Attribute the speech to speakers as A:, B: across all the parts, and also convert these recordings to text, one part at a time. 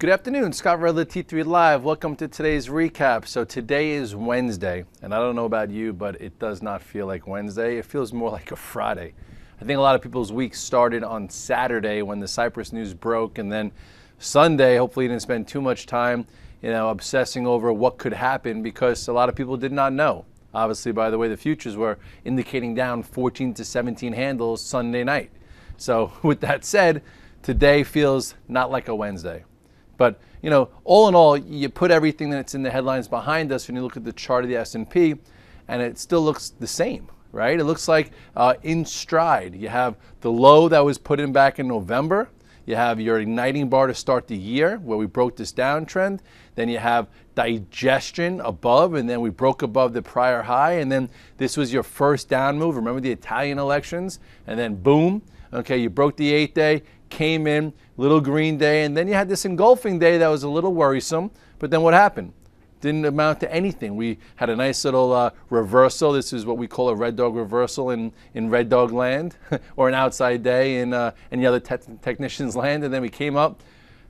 A: Good afternoon, Scott Redler, T3 Live. Welcome to today's recap. So today is Wednesday, and I don't know about you, but it does not feel like Wednesday. It feels more like a Friday. I think a lot of people's week started on Saturday when the Cyprus news broke, and then Sunday, hopefully you didn't spend too much time, obsessing over what could happen because a lot of people did not know. Obviously, by the way, the futures were indicating down 14 to 17 handles Sunday night. So with that said, today feels not like a Wednesday. But, all in all, you put everything that's in the headlines behind us when you look at the chart of the S&P, and it still looks the same, right? It looks like in stride. You have the low that was put in back in November. You have your igniting bar to start the year where we broke this downtrend. Then you have digestion above, and then we broke above the prior high. And then this was your first down move. Remember the Italian elections? And then boom, okay, you broke the 8-day, came in, little green day, and then you had this engulfing day that was a little worrisome. But then what happened? Didn't amount to anything. We had a nice little reversal. This is what we call a red dog reversal in red dog land, or an outside day in any other technician's land. And then we came up,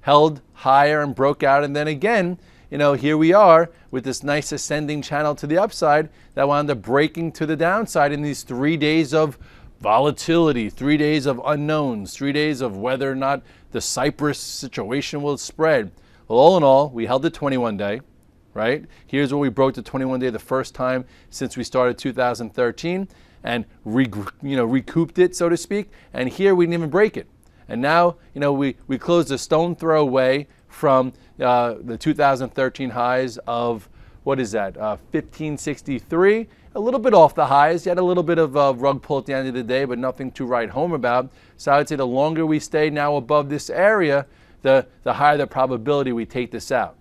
A: held higher and broke out. And then again, here we are with this nice ascending channel to the upside that wound up breaking to the downside in these 3 days of volatility, 3 days of unknowns, 3 days of whether or not the Cyprus situation will spread. Well, all in all, we held the 21-day, right? Here's where we broke the 21-day the first time since we started 2013 and recouped it, so to speak. And here we didn't even break it. And now, we closed a stone throw away from the 2013 highs of, what is that, 1563. A little bit off the highs. You had a little bit of rug pull at the end of the day, but nothing to write home about. So I would say the longer we stay now above this area, the higher the probability we take this out.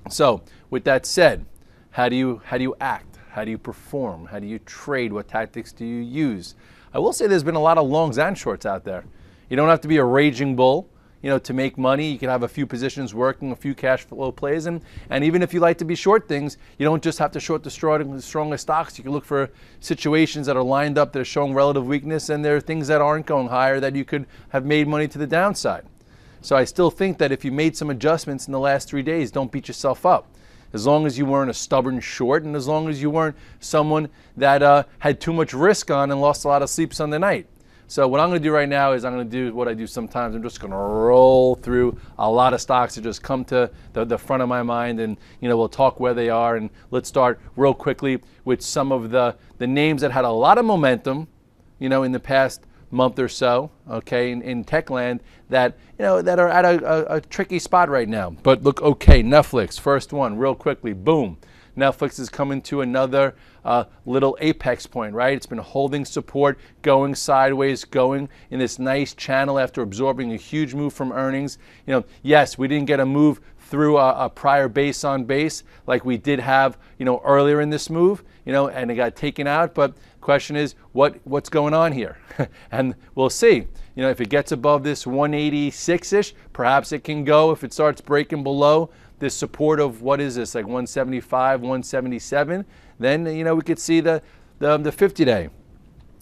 A: So with that said, how do you act? How do you perform? How do you trade? What tactics do you use? I will say there's been a lot of longs and shorts out there. You don't have to be a raging bull, to make money. You can have a few positions working, a few cash flow plays. And even if you like to be short things, you don't just have to short the strongest stocks. You can look for situations that are lined up that are showing relative weakness, and there are things that aren't going higher that you could have made money to the downside. So I still think that if you made some adjustments in the last 3 days, don't beat yourself up. As long as you weren't a stubborn short, and as long as you weren't someone that had too much risk on and lost a lot of sleep Sunday night. So what I'm going to do right now is I'm going to do what I do sometimes. I'm just going to roll through a lot of stocks that just come to the front of my mind, and we'll talk where they are. And let's start real quickly with some of the names that had a lot of momentum, in the past month or so, okay, in tech land that that are at a tricky spot right now. But look, okay, Netflix, first one, real quickly, boom. Netflix is coming to another little apex point, right? It's been holding support, going sideways, going in this nice channel after absorbing a huge move from earnings. Yes, we didn't get a move through a prior base on base like we did have, earlier in this move, and it got taken out. But the question is, what's going on here? And we'll see. If it gets above this 186-ish, perhaps it can go. If it starts breaking below this support of, what is this, like 175, 177, then, we could see the 50-day.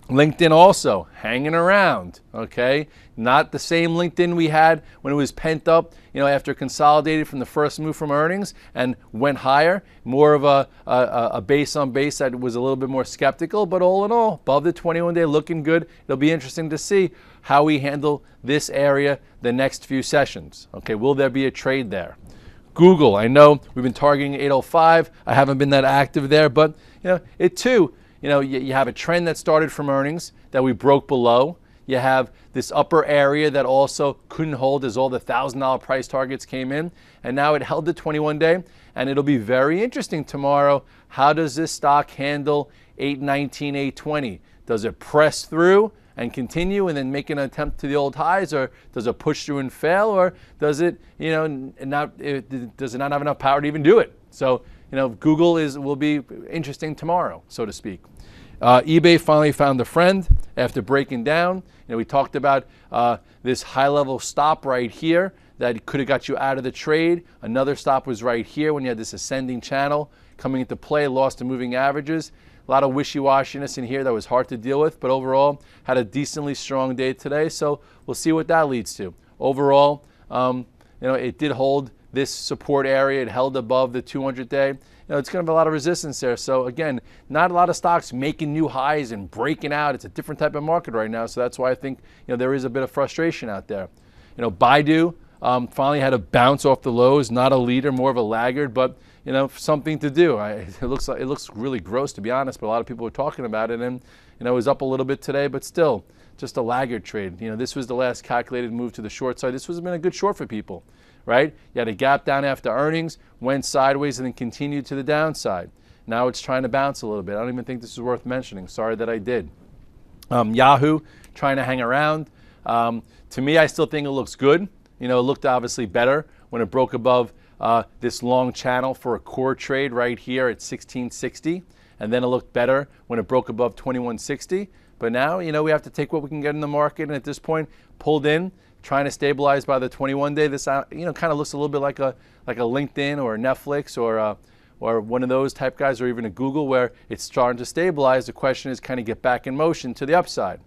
A: LinkedIn also hanging around, okay? Not the same LinkedIn we had when it was pent up, after consolidated from the first move from earnings and went higher. More of a base on base that was a little bit more skeptical, but all in all, above the 21-day, looking good. It'll be interesting to see how we handle this area the next few sessions, okay? Will there be a trade there? Google, I know we've been targeting 805. I haven't been that active there, but it too, you have a trend that started from earnings that we broke below. You have this upper area that also couldn't hold as all the $1,000 price targets came in, and now it held the 21-day, and it'll be very interesting tomorrow. How does this stock handle 819, 820? Does it press through and continue and then make an attempt to the old highs, or does it push through and fail, or does it, does it not have enough power to even do it? So, Google will be interesting tomorrow, so to speak. eBay finally found a friend after breaking down. We talked about this high-level stop right here that could have got you out of the trade. Another stop was right here when you had this ascending channel coming into play, lost to moving averages. A lot of wishy-washiness in here that was hard to deal with, but overall had a decently strong day today. So we'll see what that leads to. Overall, it did hold this support area. It held above the 200-day. It's going to have a lot of resistance there. So again, not a lot of stocks making new highs and breaking out. It's a different type of market right now. So that's why I think there is a bit of frustration out there. Baidu finally had a bounce off the lows. Not a leader, more of a laggard, but something to do. It looks really gross, to be honest. But a lot of people were talking about it, and it was up a little bit today, but still just a laggard trade. This was the last calculated move to the short side. This has been a good short for people, right? You had a gap down after earnings, went sideways, and then continued to the downside. Now it's trying to bounce a little bit. I don't even think this is worth mentioning. Sorry that I did. Yahoo trying to hang around. To me, I still think it looks good. It looked obviously better when it broke above this long channel for a core trade right here at 1660, and then it looked better when it broke above 2160. But now, we have to take what we can get in the market, and at this point, pulled in, trying to stabilize by the 21-day. This, kind of looks a little bit like a LinkedIn or a Netflix or one of those type guys, or even a Google, where it's starting to stabilize. The question is, kind of get back in motion to the upside.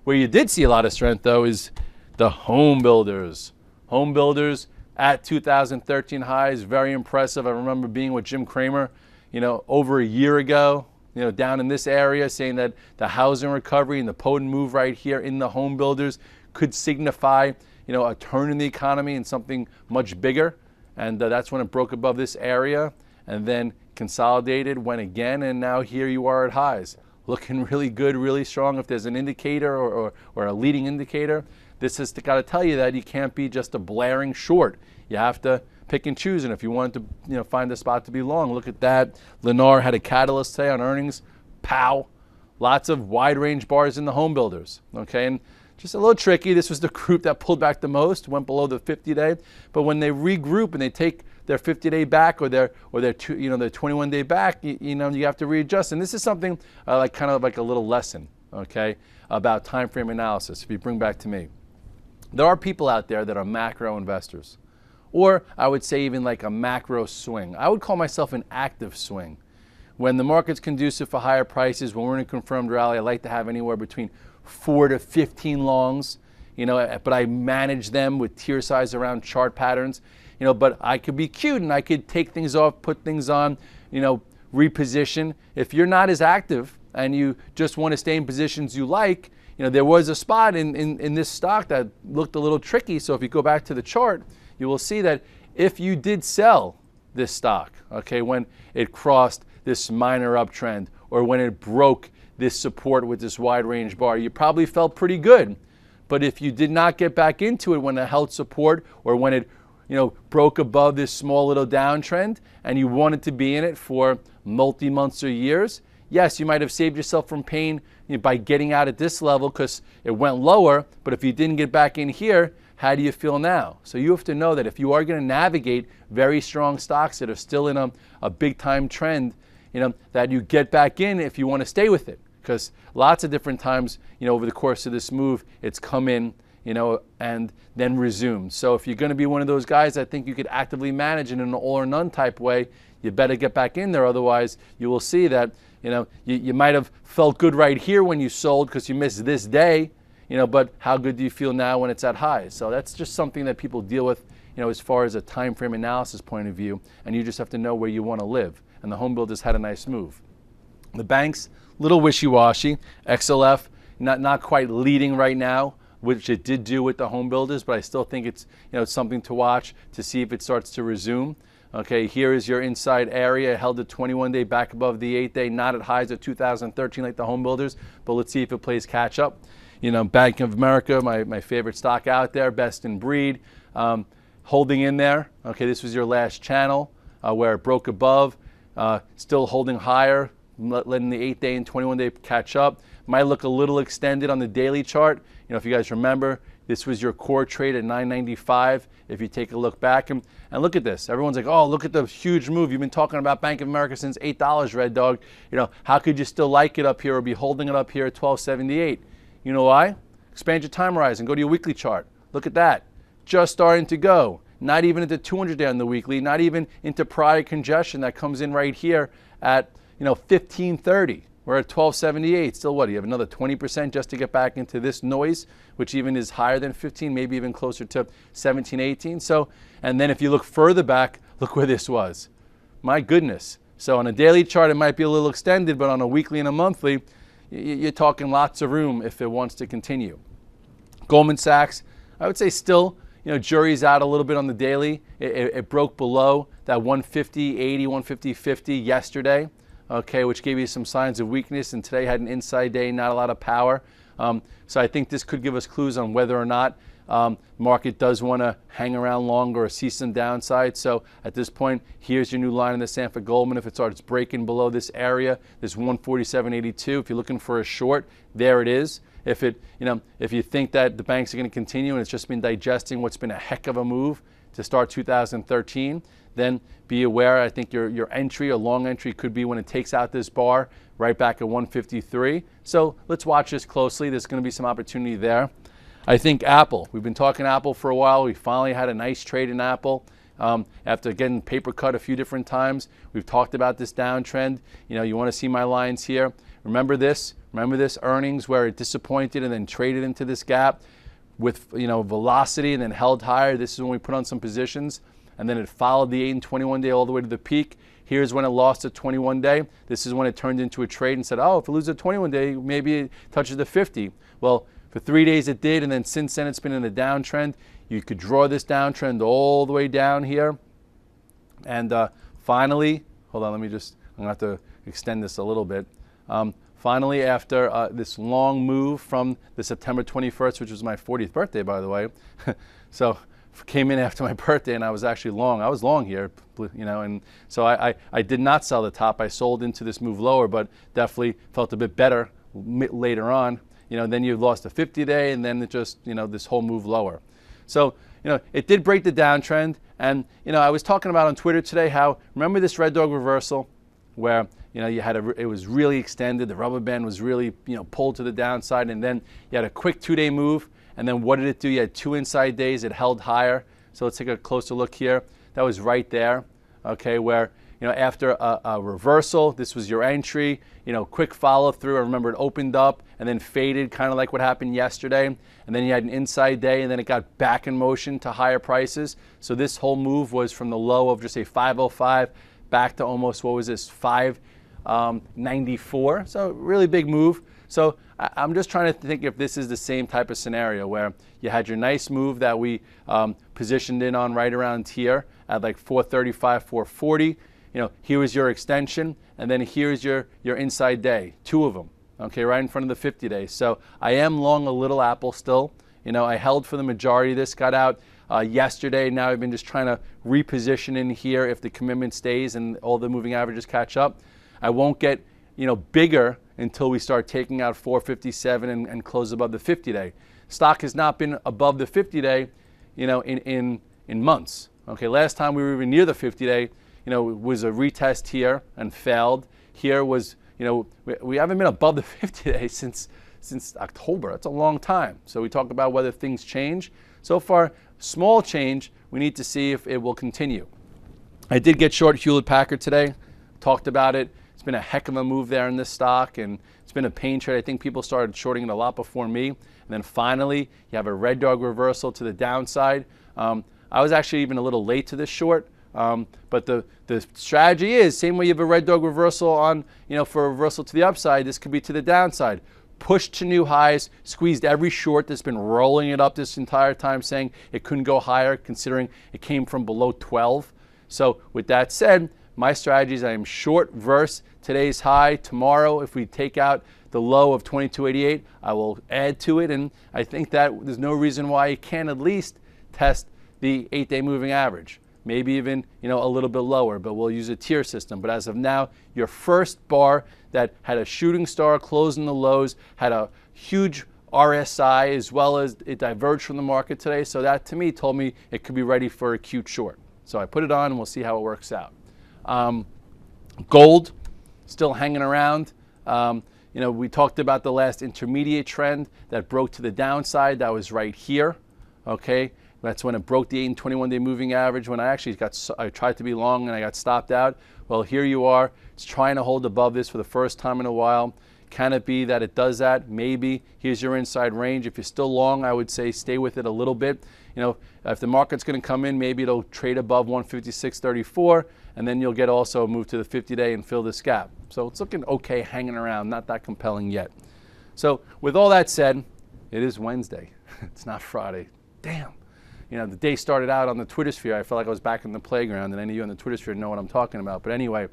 A: Where you did see a lot of strength, though, is the home builders. Home builders at 2013 highs, very impressive. I remember being with Jim Cramer, over a year ago, down in this area, saying that the housing recovery and the potent move right here in the home builders could signify, a turn in the economy and something much bigger. And that's when it broke above this area and then consolidated, went again, and now here you are at highs. Looking really good, really strong. If there's an indicator or a leading indicator, this has got to tell you that you can't be just a blaring short. You have to pick and choose, and if you want to find a spot to be long, look at that. Lennar had a catalyst today on earnings. Pow. Lots of wide range bars in the home builders. Okay, and just a little tricky. This was the group that pulled back the most, went below the 50-day. But when they regroup and they take their 50-day back or their 21-day back, you have to readjust. And this is something kind of like a little lesson, okay, about time frame analysis. If you bring back to me, there are people out there that are macro investors. Or I would say even like a macro swing. I would call myself an active swing. When the market's conducive for higher prices, when we're in a confirmed rally, I like to have anywhere between 4 to 15 longs, but I manage them with tier size around chart patterns, but I could be cute and I could take things off, put things on, reposition. If you're not as active and you just want to stay in positions you like, there was a spot in this stock that looked a little tricky. So if you go back to the chart, you will see that if you did sell this stock, okay, when it crossed this minor uptrend or when it broke this support with this wide range bar, you probably felt pretty good. But if you did not get back into it when it held support or when it broke above this small little downtrend and you wanted to be in it for multi-months or years, yes, you might have saved yourself from pain by getting out at this level because it went lower. But if you didn't get back in here, how do you feel now? So you have to know that if you are going to navigate very strong stocks that are still in a big time trend, that you get back in if you want to stay with it. Because lots of different times, over the course of this move, it's come in, and then resumed. So if you're going to be one of those guys, I think you could actively manage in an all or none type way. You better get back in there. Otherwise, you will see that, you might have felt good right here when you sold because you missed this day, but how good do you feel now when it's at highs? So that's just something that people deal with, as far as a time frame analysis point of view, and you just have to know where you want to live. And the home builders had a nice move. The banks, little wishy-washy. XLF, not quite leading right now, which it did do with the home builders, but I still think it's something to watch to see if it starts to resume. Okay, here is your inside area. It held the 21-day back above the 8-day, not at highs of 2013 like the home builders, but let's see if it plays catch up. Bank of America, my favorite stock out there, best in breed, holding in there. Okay, this was your last channel where it broke above, still holding higher, letting the 8-day and 21-day catch up. Might look a little extended on the daily chart. If you guys remember, this was your core trade at 995. If you take a look back and look at this, everyone's like, oh, look at the huge move. You've been talking about Bank of America since $8, Red Dog. How could you still like it up here or be holding it up here at 1278? You know why? Expand your time horizon. Go to your weekly chart. Look at that. Just starting to go. Not even into 200-day on the weekly. Not even into prior congestion that comes in right here at 1530. We're at 1278. Still what? You have another 20% just to get back into this noise, which even is higher than 15, maybe even closer to 17, 18. So, and then if you look further back, look where this was. My goodness. So on a daily chart, it might be a little extended, but on a weekly and a monthly, you're talking lots of room if it wants to continue. Goldman Sachs, I would say still, jury's out a little bit on the daily. It broke below that 150.80, 150.50 yesterday, okay, which gave you some signs of weakness, and today had an inside day, not a lot of power. So I think this could give us clues on whether or not market does want to hang around longer or see some downside. So at this point, here's your new line in the Sanford Goldman. If it starts breaking below this area, this 147.82, if you're looking for a short, there it is. If you think that the banks are going to continue and it's just been digesting what's been a heck of a move to start 2013, then be aware. I think your entry, a long entry, could be when it takes out this bar right back at 153. So let's watch this closely. There's going to be some opportunity there. I think Apple. We've been talking Apple for a while. We finally had a nice trade in Apple after getting paper cut a few different times. We've talked about this downtrend. You want to see my lines here. Remember this earnings where it disappointed and then traded into this gap with velocity and then held higher. This is when we put on some positions, and then it followed the 8 and 21 day all the way to the peak. Here's when it lost a 21 day. This is when it turned into a trade and said, oh, if it loses a 21 day, maybe it touches the 50. Well, for 3 days it did, and then since then it's been in a downtrend. You could draw this downtrend all the way down here. And finally, hold on, I'm going to have to extend this a little bit. Finally, after this long move from the September 21st, which was my 40th birthday, by the way, so came in after my birthday, and I was actually long. I was long here, and so I did not sell the top. I sold into this move lower, but definitely felt a bit better later on. Then you lost a 50-day, and then it just, this whole move lower. So, it did break the downtrend, and, I was talking about on Twitter today how, remember this red dog reversal where, you had it was really extended, the rubber band was really, pulled to the downside, and then you had a quick 2-day move, and then what did it do? You had 2 inside days, it held higher. So let's take a closer look here. That was right there, okay, where, after a reversal, this was your entry, quick follow through. I remember it opened up and then faded, kind of like what happened yesterday. And then you had an inside day, and then it got back in motion to higher prices. So this whole move was from the low of just say 505 back to almost, what was this, 594. So really big move. So I'm just trying to think if this is the same type of scenario where you had your nice move that we positioned in on right around here at like 435, 440. Here was your extension, and then here's your inside day, 2 of them, okay, right in front of the 50-day. So I am long a little Apple still. I held for the majority of this, got out yesterday. Now I've been just trying to reposition in here if the commitment stays and all the moving averages catch up. I won't get, bigger until we start taking out 457 and close above the 50-day. Stock has not been above the 50-day, in months. Okay, last time we were even near the 50-day, it was a retest here and failed. Here was, we haven't been above the 50-day since October. That's a long time. So we talk about whether things change. So far, small change. We need to see if it will continue. I did get short Hewlett-Packard today. Talked about it. It's been a heck of a move there in this stock, and it's been a pain trade. I think people started shorting it a lot before me. And then finally, you have a red dog reversal to the downside. I was actually even a little late to this short. But the strategy is, same way you have a red dog reversal on, for a reversal to the upside, this could be to the downside. Pushed to new highs, squeezed every short that's been rolling it up this entire time, saying it couldn't go higher, considering it came from below 12. So with that said, my strategy is I am short versus today's high. Tomorrow, if we take out the low of 22.88, I will add to it, and I think that there's no reason why it can't at least test the 8-day moving average. Maybe even, a little bit lower, but we'll use a tier system. But as of now, your first bar that had a shooting star closing the lows, had a huge RSI, as well as it diverged from the market today. So that, to me, told me it could be ready for a cute short. So I put it on, and we'll see how it works out. Gold, still hanging around. We talked about the last intermediate trend that broke to the downside. That was right here, okay? That's when it broke the 8 and 21-day moving average, when I tried to be long and I got stopped out. Well, here you are. It's trying to hold above this for the first time in a while. Can it be that it does that? Maybe. Here's your inside range. If you're still long, I would say stay with it a little bit. If the market's going to come in, maybe it'll trade above 156.34, and then you'll get also a move to the 50-day and fill this gap. So it's looking okay, hanging around, not that compelling yet. So with all that said, it is Wednesday. It's not Friday. Damn. The day started out on the Twitter sphere. I felt like I was back in the playground, and any of you on the Twitter sphere know what I'm talking about. But anyway,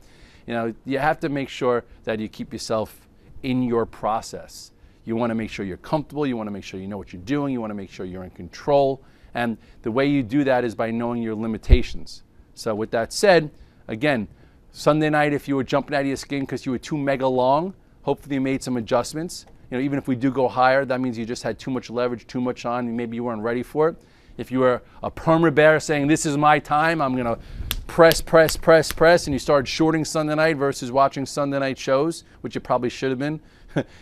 A: you have to make sure that you keep yourself in your process. You want to make sure you're comfortable. You want to make sure you know what you're doing. You want to make sure you're in control. And the way you do that is by knowing your limitations. So with that said, again, Sunday night, if you were jumping out of your skin because you were too mega long, hopefully you made some adjustments. Even if we do go higher, that means you just had too much leverage, too much on, and maybe you weren't ready for it. If you were a perma bear saying, this is my time, I'm going to press, and you started shorting Sunday night versus watching Sunday night shows, which you probably should have been.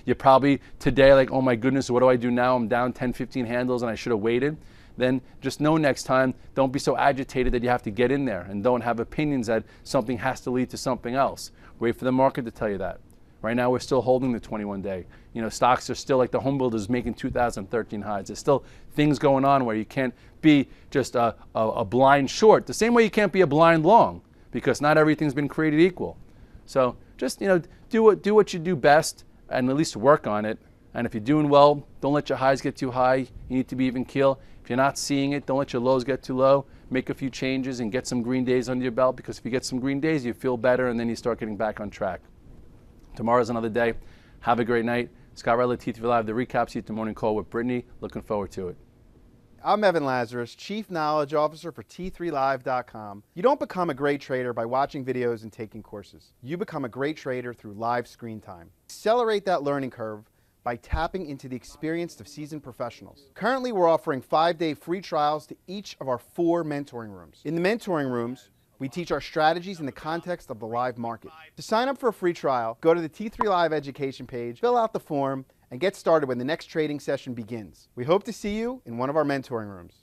A: You're probably today like, oh my goodness, what do I do now? I'm down 10, 15 handles and I should have waited. Then just know next time, don't be so agitated that you have to get in there, and don't have opinions that something has to lead to something else. Wait for the market to tell you that. Right now, we're still holding the 21-day. Stocks are still like the home builders making 2013 highs. There's still things going on where you can't be just a blind short. The same way you can't be a blind long, because not everything's been created equal. So just do what you do best, and at least work on it. And if you're doing well, don't let your highs get too high. You need to be even keel. If you're not seeing it, don't let your lows get too low. Make a few changes and get some green days under your belt, because if you get some green days, you feel better, and then you start getting back on track. Tomorrow's another day. Have a great night. Scott Redler, T3 Live, the recap. See you at the morning call with Brittany. Looking forward to it.
B: I'm Evan Lazarus, Chief Knowledge Officer for T3Live.com. You don't become a great trader by watching videos and taking courses. You become a great trader through live screen time. Accelerate that learning curve by tapping into the experience of seasoned professionals. Currently, we're offering 5-day free trials to each of our 4 mentoring rooms. In the mentoring rooms, we teach our strategies in the context of the live market. To sign up for a free trial, go to the T3 Live education page, fill out the form, and get started when the next trading session begins. We hope to see you in one of our mentoring rooms.